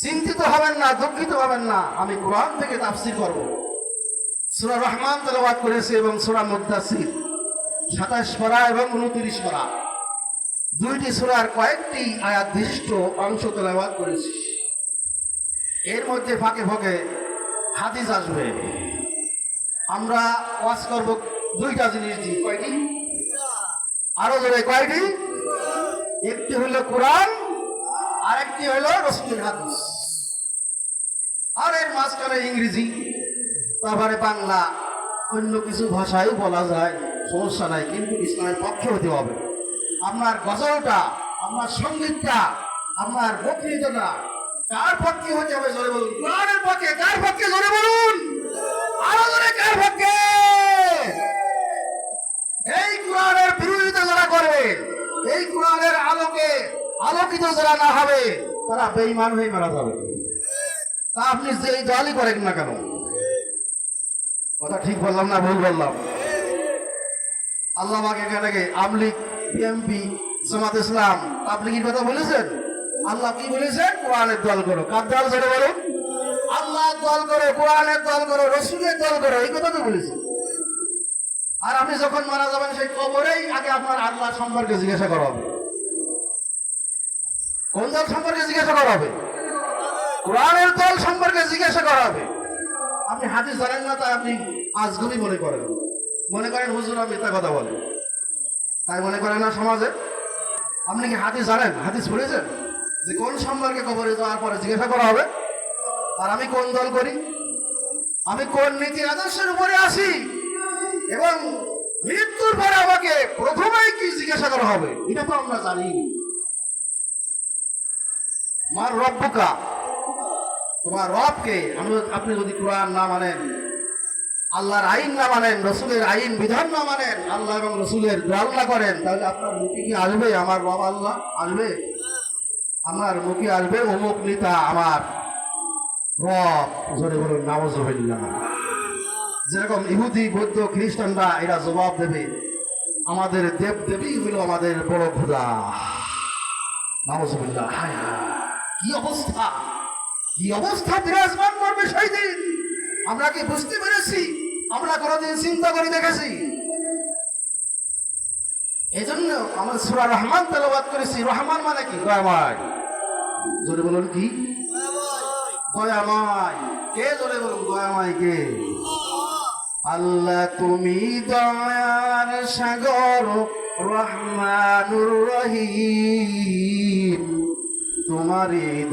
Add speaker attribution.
Speaker 1: চিন্তিত হবেন না, দুঃখিত হবেন না, আমি কোরআন থেকে তাফসীর করব। সূরা রহমান তেলাওয়াত করেছি এবং সূরা মুদ্দাসির ২৭ পারা এবং ২৯ পারা, দুইটি সূরার কয়েকটি আয়াত বিশিষ্ট অংশ তেলাওয়াত করেছি। এর মধ্যে ফাঁকে ফাঁকে হাদিস আসবে। আমরা ওয়াজ করব দুইটা জিনিস দিয়ে। কয়টি? আরো জোরে, কয়টি? একটি হলো কোরআন, আরেকটি হলো রাসূলের হাদিস। আর এর মাঝখানে ইংরেজি, তারপরে বাংলা, অন্য কিছু ভাষায় বলা যায়, সমস্যা নাই, কিন্তু ইসলামের পক্ষে হতে হবে। আপনার গজলটা, আপনার সঙ্গীতটা, আপনার বক্তৃতাটা কার পক্ষে হতে হবে জোরে বলুন? কোরআনের পক্ষে। কার পক্ষে জোরে বলুন? আরো জোরে, কার পক্ষে? এই কোরআনের বিরোধিতা যারা করবে, এই কোরআনের আলোকে আলোকিত যারা না হবে, তারা বেঈমান হয়ে মারা যাবে। তা আপনি যেই দলই করেন না কেন। কথা ঠিক বললাম না ভুল বললাম? আল্লাহ আমাকে এখানে আমলিগ, বিএমপি, জামাত ইসলাম, তাবলীগের কথা বলেছেন? আল্লাহ কি বলেছেন? কোরআনের দল করো। কার দল জোরে বলুন? আল্লাহর দল করো, কোরআনের দল করো, রাসূলের দল করো, এই কথা তো বলেছেন। আর আপনি যখন মারা যাবেন, সেই কবরেই আগে আপনার আল্লাহ সম্পর্কে জিজ্ঞাসা করা হবে। কোন দল সম্পর্কে জিজ্ঞাসা করা হবে? কোরআনের দল সম্পর্কে জিজ্ঞাসা করা হবে। আপনি হাদিস জানেন না, তাই আপনি আজগুবি মনে করেন হুজুরা মিথ্যা কথা বলে, তাই মনে করেন না সমাজে। আপনি কি হাদিস জানেন? হাদিস পড়েছেন যে কোন সম্পর্কে কবরে যাওয়ার পরে জিজ্ঞাসা করা হবে? আর আমি কোন দল করি, আমি কোন নীতি আদর্শের উপরে আসি, এবং মৃত্যুর পরে আমাকে প্রথমেই কি জিজ্ঞাসা করা হবে, এটা তো আমরা জানি। মার রব্বুকা, তোমার রবকে। আপনি যদি কোরআন না মানেন, আল্লাহর আইন না মানেন, রাসূলের আইন বিধান না মানেন, আল্লাহ এবং রাসূলের দল না করেন, তাহলে আপনার মুখে কি আসবে আমার রব আল্লাহ? আসবে? আমার মুখে আসবে অমুক নেতা আমার রব। জোরে বলুন নাউযুবিল্লাহ। যেরকম ইহুদি, বৌদ্ধ, খ্রিস্টানরা এরা জবাব দেবে, আমাদের দেব দেবী হলো আমাদের বড় খোদা। নাউযুবিল্লাহ। হায় হায়, কি অবস্থা, কি অবস্থা বিরাজমান করবে সেই দিন। আমরা কি বুঝতে পেরেছি? আমরা কোনোদিন চিন্তা করে দেখেছি? এই জন্য আমরা সূরা রহমান তেলাওয়াত করেছি। রহমান মানে কি? দয়াময়। জোরে বলুন, কি? দয়াময়। কে? জোরে বলুন, দয়াময় কে? আল্লাহ তুমি দয়ার সাগর, রহমানুর রহিম, তোমারই